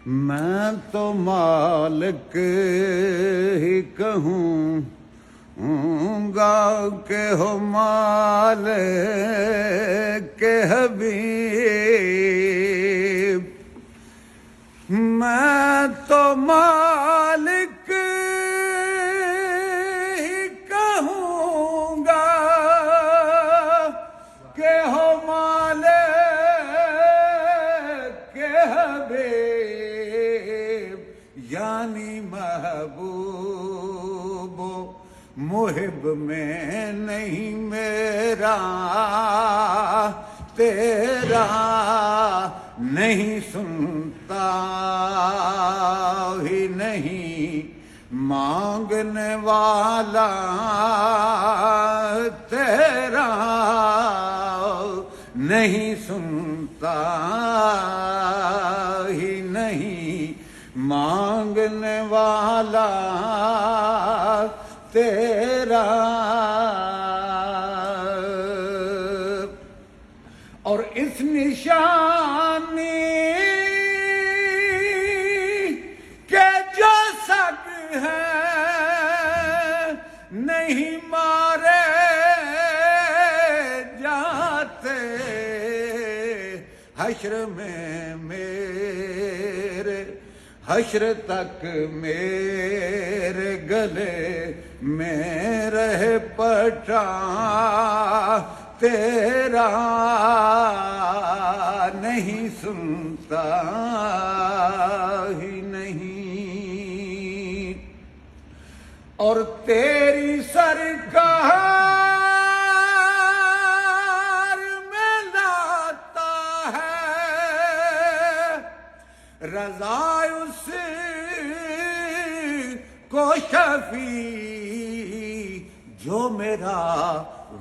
میں تو مالک ہی کہوں گا کہ ہو مالک حبیب، میں تو مالک ہی کہوں گا کہ ہو مالک حبیب، یعنی محبوب و محب میں نہیں میرا تیرا نہیں سنتا ہی نہیں مانگنے والا تیرا نہیں سنتا ہی نہیں مانگنے والا تیرا۔ اور اس نشانی کے جو سگ ہے نہیں مارے جاتے، حشر میں میرے حشر تک میرے گلے میں رہے پٹا تیرا نہیں سنتا ہی نہیں۔ اور تیری سرکار میں لاتا ہے رضا اس کو شفیع جو میرا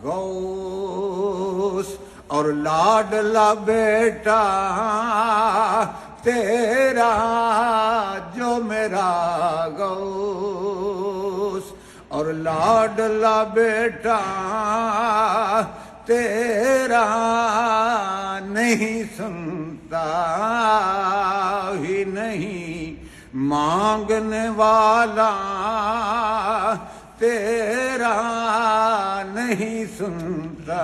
غوث اور لاڈلا بیٹا تیرا، جو میرا غوث اور لاڈلا بیٹا تیرا نہیں سنتا ہی نہیں مانگنے والا تیرا نہیں سنتا۔